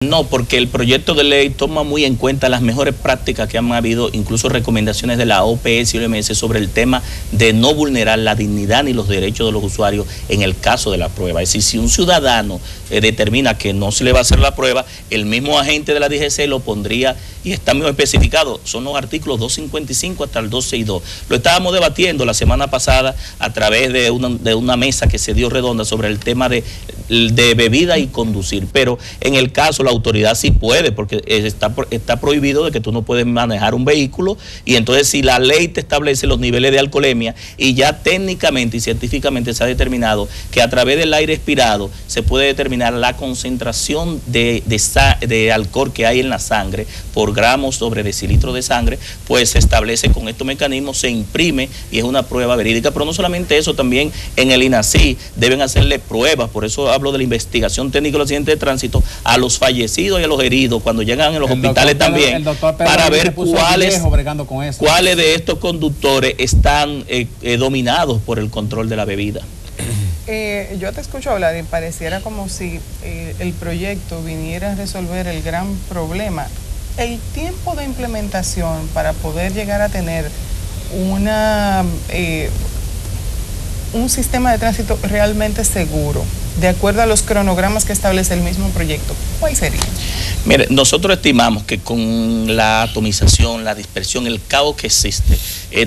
No, porque el proyecto de ley toma muy en cuenta las mejores prácticas que han habido, incluso recomendaciones de la OPS y OMS sobre el tema de no vulnerar la dignidad ni los derechos de los usuarios en el caso de la prueba. Es decir, si un ciudadano determina que no se le va a hacer la prueba, el mismo agente de la DGC lo pondría, y está muy especificado, son los artículos 255 hasta el 262. Lo estábamos debatiendo la semana pasada a través de una mesa que se dio redonda sobre el tema de bebida y conducir, pero en el caso la autoridad sí puede, porque está prohibido de que tú no puedes manejar un vehículo, y entonces si la ley te establece los niveles de alcoholemia y ya técnicamente y científicamente se ha determinado que a través del aire expirado se puede determinar la concentración de alcohol que hay en la sangre por gramos sobre decilitro de sangre, pues se establece con estos mecanismos, se imprime y es una prueba verídica. Pero no solamente eso, también en el INACI deben hacerle pruebas, por eso hablo de la investigación técnica de los accidentes de tránsito, a los fallecidos y a los heridos cuando llegan en los hospitales también, para ver cuáles de estos conductores están dominados por el control de la bebida. Yo te escucho hablar y pareciera como si el proyecto viniera a resolver el gran problema. El tiempo de implementación para poder llegar a tener un sistema de tránsito realmente seguro, de acuerdo a los cronogramas que establece el mismo proyecto, ¿cuál sería? Mire, nosotros estimamos que con la atomización, la dispersión, el caos que existe,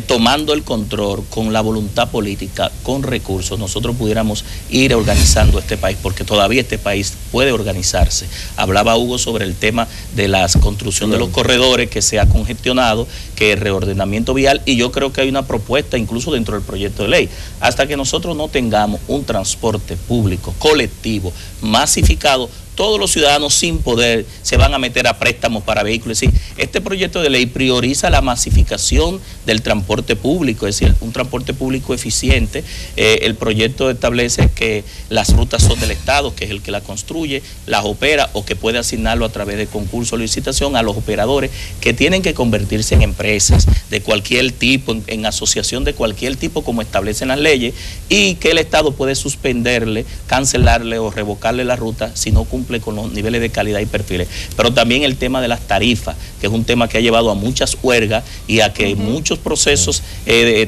tomando el control con la voluntad política, con recursos, nosotros pudiéramos ir organizando este país, porque todavía este país puede organizarse. Hablaba Hugo sobre el tema de la construcción de los corredores, que se ha congestionado, que el reordenamiento vial, y yo creo que hay una propuesta incluso dentro del proyecto de ley. Hasta que nosotros no tengamos un transporte público, colectivo, masificado, todos los ciudadanos sin poder se van a meter a préstamos para vehículos. Es decir, este proyecto de ley prioriza la masificación del transporte público, es decir, un transporte público eficiente. El proyecto establece que las rutas son del Estado, que es el que la construye, las opera o que puede asignarlo a través de concurso o licitación a los operadores, que tienen que convertirse en empresas de cualquier tipo, en asociación de cualquier tipo como establecen las leyes, y que el Estado puede suspenderle, cancelarle o revocarle la ruta si no cumple con los niveles de calidad y perfiles. Pero también el tema de las tarifas, que es un tema que ha llevado a muchas huelgas y a que muchos procesos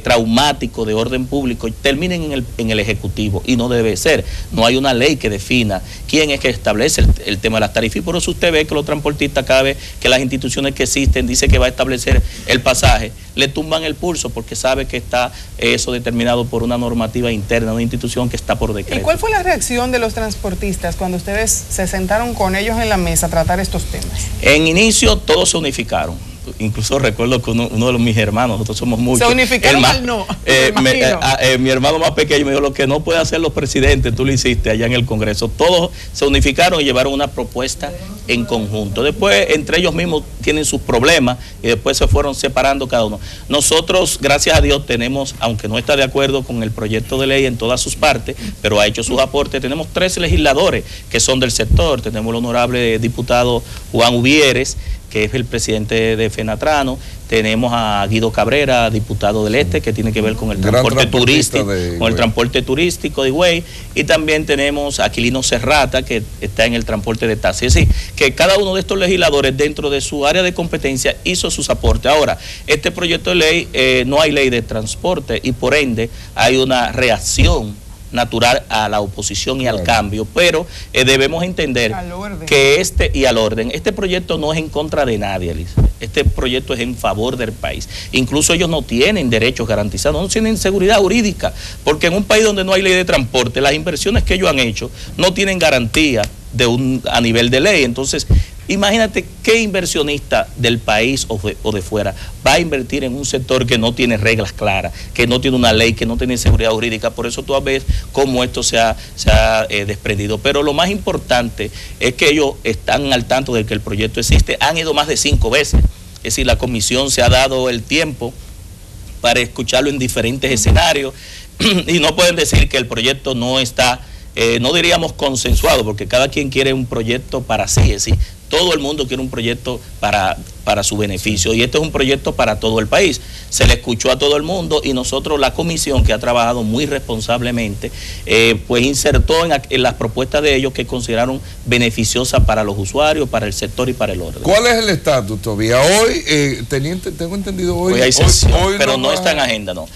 traumáticos de orden público terminen en el Ejecutivo, y no debe ser. No hay una ley que defina quién es que establece el tema de las tarifas, y por eso usted ve que los transportistas, cada vez que las instituciones que existen dicen que va a establecer el pasaje, le tumban el pulso, porque sabe que está eso determinado por una normativa interna, una institución que está por decreto. ¿Y cuál fue la reacción de los transportistas cuando ustedes se sentaron con ellos en la mesa a tratar estos temas? En inicio todos se unificaron. Incluso recuerdo que uno de mis hermanos, nosotros somos muchos. ¿Se unificaron al no? Mi hermano más pequeño me dijo: lo que no puede hacer los presidentes, tú lo hiciste allá en el Congreso. Todos se unificaron y llevaron una propuesta en conjunto. Después, entre ellos mismos tienen sus problemas y después se fueron separando cada uno. Nosotros, gracias a Dios, tenemos, aunque no está de acuerdo con el proyecto de ley en todas sus partes, pero ha hecho sus aportes. Tenemos 13 legisladores que son del sector. Tenemos el honorable diputado Juan Uvieres, que es el presidente de FENATRANO. Tenemos a Guido Cabrera, diputado del Este, que tiene que ver con el transporte turístico, de Higüey, y también tenemos a Aquilino Serrata, que está en el transporte de taxi. Es decir, que cada uno de estos legisladores dentro de su área de competencia hizo sus aportes. Ahora, este proyecto de ley, no hay ley de transporte, y por ende hay una reacción natural a la oposición y al cambio, pero debemos entender que este proyecto no es en contra de nadie, Elisa. Este proyecto es en favor del país. Incluso ellos no tienen derechos garantizados, no tienen seguridad jurídica, porque en un país donde no hay ley de transporte, las inversiones que ellos han hecho no tienen garantía a nivel de ley. Entonces, imagínate qué inversionista del país o de fuera va a invertir en un sector que no tiene reglas claras, que no tiene una ley, que no tiene seguridad jurídica. Por eso tú ves cómo esto se ha desprendido. Pero lo más importante es que ellos están al tanto de que el proyecto existe. Han ido más de 5 veces. Es decir, la comisión se ha dado el tiempo para escucharlo en diferentes escenarios y no pueden decir que el proyecto no está, no diríamos consensuado, porque cada quien quiere un proyecto para sí. Es decir, todo el mundo quiere un proyecto para su beneficio, y este es un proyecto para todo el país. Se le escuchó a todo el mundo y nosotros, la comisión, que ha trabajado muy responsablemente, pues insertó en las propuestas de ellos que consideraron beneficiosas para los usuarios, para el sector y para el orden. ¿Cuál es el estatus todavía? Hoy, tengo entendido hoy hay sesión, hoy pero no está en agenda, no.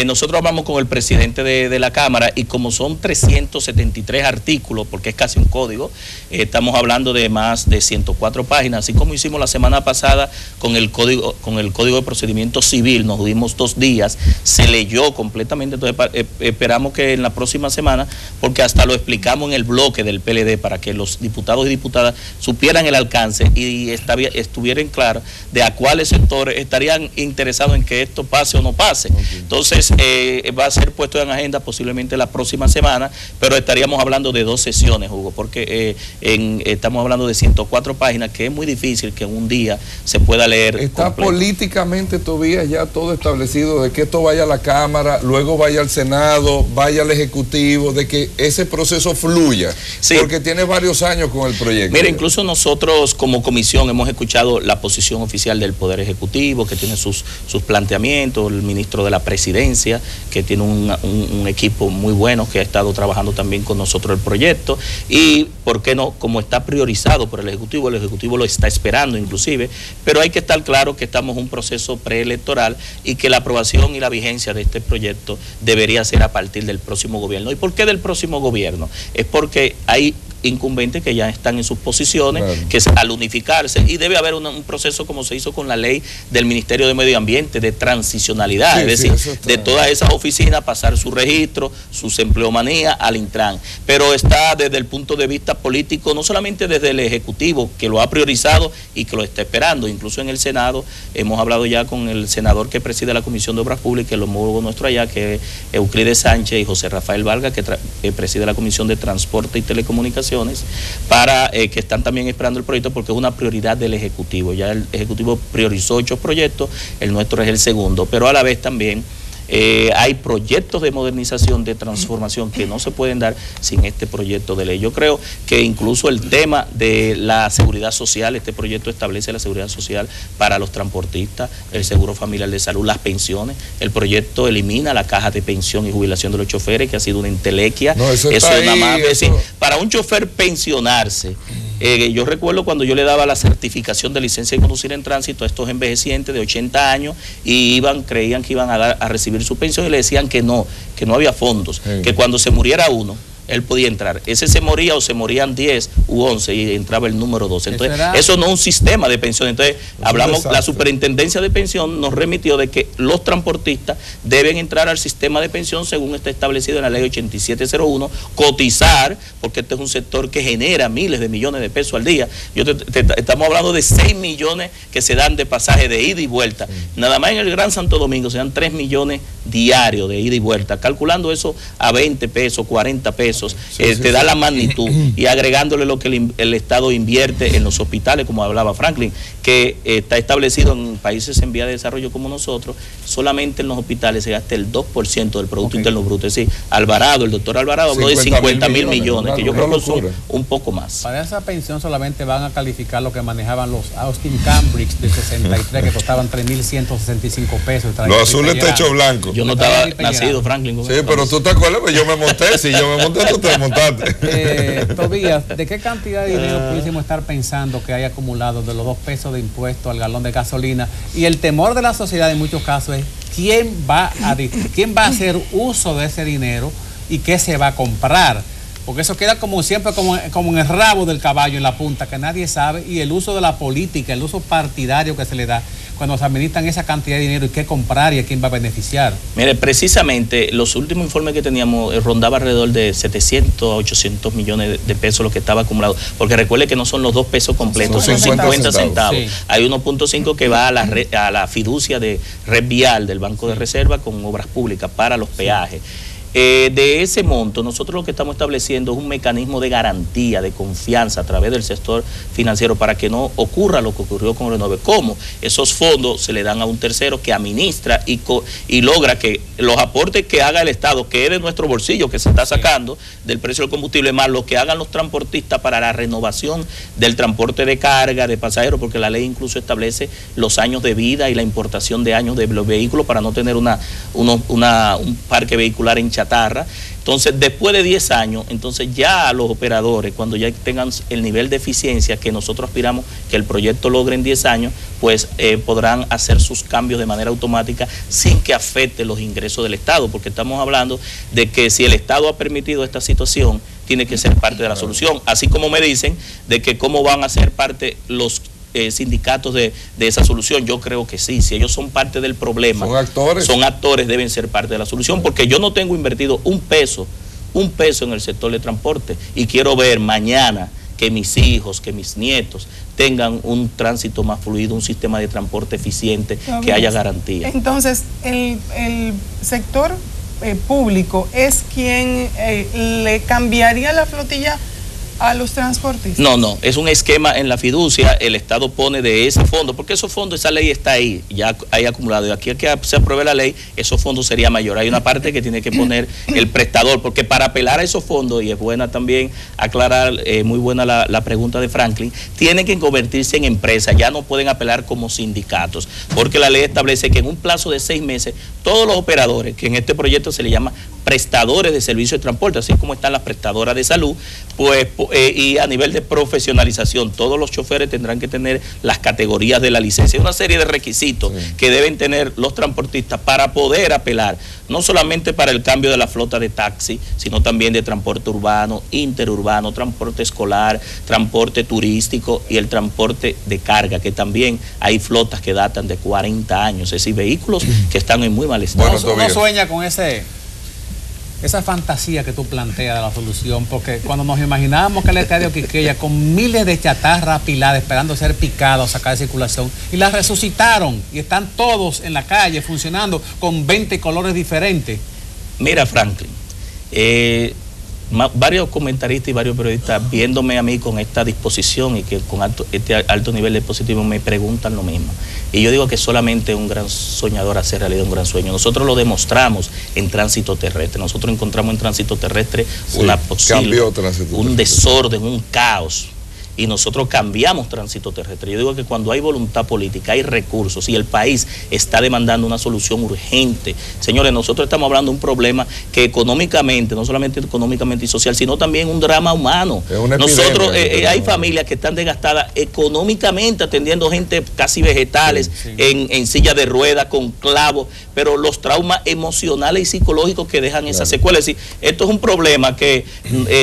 Nosotros hablamos con el presidente de la Cámara, y como son 373 artículos, porque es casi un código, estamos hablando de más de 104 páginas, así como hicimos la semana pasada con el código de procedimiento civil. Nos dimos 2 días, se leyó completamente, entonces esperamos que en la próxima semana, porque hasta lo explicamos en el bloque del PLD para que los diputados y diputadas supieran el alcance y estuvieran claros de a cuáles sectores estarían interesados en que esto pase o no pase. Entonces va a ser puesto en agenda posiblemente la próxima semana, pero estaríamos hablando de 2 sesiones, Hugo, porque estamos hablando de 104 páginas, que es muy difícil que en un día se pueda leer. ¿Está completo políticamente todavía ya todo establecido de que esto vaya a la Cámara, luego vaya al Senado, vaya al Ejecutivo, de que ese proceso fluya? Sí. Porque tiene varios años con el proyecto. Mira, incluso nosotros como comisión hemos escuchado la posición oficial del Poder Ejecutivo, que tiene sus planteamientos, el ministro de la Presidencia, que tiene un equipo muy bueno, que ha estado trabajando también con nosotros el proyecto, y ¿por qué no? Como está priorizado por el Ejecutivo lo está esperando inclusive, pero hay que estar claro que estamos en un proceso preelectoral y que la aprobación y la vigencia de este proyecto debería ser a partir del próximo gobierno. ¿Y por qué del próximo gobierno? Es porque hay incumbentes que ya están en sus posiciones, claro, que es al unificarse, y debe haber un proceso como se hizo con la ley del Ministerio de Medio Ambiente de transicionalidad, sí, es decir, de todas esas oficinas pasar su registro, sus empleomanía al Intran, pero está desde el punto de vista político, no solamente desde el Ejecutivo, que lo ha priorizado y que lo está esperando, incluso en el Senado hemos hablado ya con el senador que preside la Comisión de Obras Públicas, el homólogo nuestro allá, que es Euclides Sánchez, y José Rafael Vargas, que preside la Comisión de Transporte y Telecomunicaciones, para que están también esperando el proyecto, porque es una prioridad del Ejecutivo. Ya el Ejecutivo priorizó 8 proyectos, el nuestro es el segundo, pero a la vez también hay proyectos de modernización, de transformación, que no se pueden dar sin este proyecto de ley. Yo creo que incluso el tema de la seguridad social, este proyecto establece la seguridad social para los transportistas, el seguro familiar de salud, las pensiones. El proyecto elimina la caja de pensión y jubilación de los choferes, que ha sido una entelequia. No, eso es nada más. Es decir, para un chofer pensionarse, yo recuerdo cuando yo le daba la certificación de licencia de conducir en tránsito a estos envejecientes de 80 años y creían que iban a recibir su pensión, y le decían que no había fondos, que cuando se muriera uno, él podía entrar. Ese se moría o se morían 10 u 11 y entraba el número 12. Entonces, eso no es un sistema de pensión. Entonces, hablamos, la Superintendencia de Pensión nos remitió de que los transportistas deben entrar al sistema de pensión según está establecido en la ley 8701, cotizar, porque este es un sector que genera miles de millones de pesos al día. Estamos hablando de 6 millones que se dan de pasaje de ida y vuelta. Nada más en el Gran Santo Domingo se dan 3 millones diarios de ida y vuelta. Calculando eso a 20 pesos, 40 pesos, te da la magnitud, y agregándole lo que el Estado invierte en los hospitales, como hablaba Franklin, que está establecido en países en vía de desarrollo como nosotros, solamente en los hospitales se gasta el 2% del Producto Interno Bruto. Es decir, el doctor Alvarado habló de 50 mil millones, que yo creo que son un poco más. Para esa pensión solamente van a calificar lo que manejaban los Austin Cambridge de 63, que costaban 3.165 pesos. Los azules techo blanco. Yo no estaba nacido, Franklin. Sí, pero tú te acuerdas, pues yo me monté, si yo me monté, tú te montaste. Tobías, ¿de qué cantidad de dinero pudiésemos estar pensando que hay acumulado de los 2 pesos de impuesto al galón de gasolina? Y el temor de la sociedad en muchos casos es quién va a hacer uso de ese dinero y qué se va a comprar. Porque eso queda como siempre como en el rabo del caballo, en la punta, que nadie sabe, y el uso de la política, el uso partidario que se le da cuando se administran esa cantidad de dinero y qué comprar y a quién va a beneficiar. Mire, precisamente los últimos informes que teníamos rondaba alrededor de 700 a 800 millones de pesos lo que estaba acumulado, porque recuerde que no son los 2 pesos completos, son 50 centavos. Sí. Hay 1.5 que va a la fiducia de Red Vial del Banco de Reserva con obras públicas para los peajes. de ese monto, nosotros lo que estamos estableciendo es un mecanismo de garantía, de confianza a través del sector financiero para que no ocurra lo que ocurrió con Renove. ¿Cómo? Esos fondos se le dan a un tercero que administra y logra que los aportes que haga el Estado, que es de nuestro bolsillo, que se está sacando del precio del combustible, más lo que hagan los transportistas para la renovación del transporte de carga, de pasajeros, porque la ley incluso establece los años de vida y la importación de años de los vehículos para no tener un parque vehicular en chatarra. Entonces, después de 10 años, entonces ya los operadores, cuando ya tengan el nivel de eficiencia que nosotros aspiramos que el proyecto logre en 10 años, pues podrán hacer sus cambios de manera automática sin que afecte los ingresos del Estado, porque estamos hablando de que si el Estado ha permitido esta situación, tiene que ser parte de la solución. Así como me dicen de que cómo van a ser parte los sindicatos de esa solución. Yo creo que sí, si ellos son parte del problema, son actores, deben ser parte de la solución, porque yo no tengo invertido un peso en el sector de transporte y quiero ver mañana que mis hijos, que mis nietos tengan un tránsito más fluido, un sistema de transporte eficiente, que haya garantía. Entonces, el sector público es quien le cambiaría la flotilla a los transportistas. No, es un esquema en la fiducia, el Estado pone de ese fondo, porque esos fondos, esa ley está ahí, ya hay acumulado, y aquí que se apruebe la ley, esos fondos sería mayor. Hay una parte que tiene que poner el prestador, porque para apelar a esos fondos, y es buena también aclarar, muy buena la pregunta de Franklin, tienen que convertirse en empresas, ya no pueden apelar como sindicatos, porque la ley establece que en un plazo de 6 meses, todos los operadores, que en este proyecto se le llama prestadores de servicios de transporte, así como están las prestadoras de salud, pues y a nivel de profesionalización, todos los choferes tendrán que tener las categorías de la licencia, una serie de requisitos que deben tener los transportistas para poder apelar, no solamente para el cambio de la flota de taxi, sino también de transporte urbano, interurbano, transporte escolar, transporte turístico y el transporte de carga, que también hay flotas que datan de 40 años, es decir, vehículos que están en muy mal estado. Bueno, uno sueña con esa fantasía que tú planteas de la solución, porque cuando nos imaginábamos que el estadio Quisqueya con miles de chatarras apiladas esperando ser picadas o sacar de circulación, y las resucitaron y están todos en la calle funcionando con 20 colores diferentes. Mira, Franklin, varios comentaristas y varios periodistas viéndome a mí con esta disposición y que con este alto nivel de positivo me preguntan lo mismo. Y yo digo que solamente un gran soñador hace realidad un gran sueño. Nosotros lo demostramos en tránsito terrestre. Nosotros encontramos en tránsito terrestre un desorden, un caos. Y nosotros cambiamos tránsito terrestre. Yo digo que cuando hay voluntad política, hay recursos y el país está demandando una solución urgente. Señores, nosotros estamos hablando de un problema que económicamente, no solamente económicamente y social, sino también un drama humano. Nosotros, hay familias que están desgastadas económicamente atendiendo gente casi vegetales, en silla de ruedas, con clavos, pero los traumas emocionales y psicológicos que dejan esas secuelas. Es decir, esto es un problema que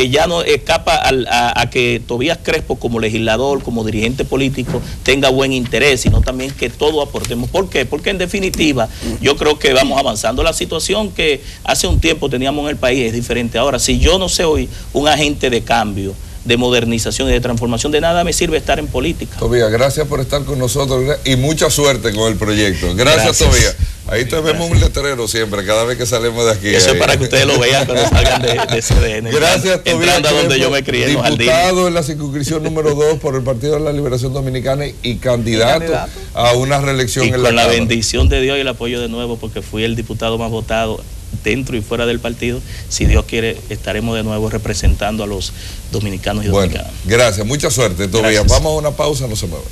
ya no escapa a que Tobías Crespo, como legislador, como dirigente político, tenga buen interés, sino también que todos aportemos. ¿Por qué? Porque en definitiva yo creo que vamos avanzando. La situación que hace un tiempo teníamos en el país es diferente ahora. Si yo no soy hoy un agente de cambio, de modernización y de transformación, de nada me sirve estar en política. Tobías, gracias por estar con nosotros y mucha suerte con el proyecto. Gracias. Tobías. Ahí te vemos un letrero siempre, cada vez que salimos de aquí. Eso es para que ustedes lo vean cuando salgan de CDN. Gracias, Tobías. Entrando a donde yo me crié, diputado en la circunscripción número 2 por el Partido de la Liberación Dominicana y candidato a una reelección en la Cámara. Con la bendición de Dios y el apoyo de nuevo, porque fui el diputado más votado dentro y fuera del partido. Si Dios quiere, estaremos de nuevo representando a los dominicanos y dominicanas. Gracias, mucha suerte, Tobías. Vamos a una pausa, no se muevan.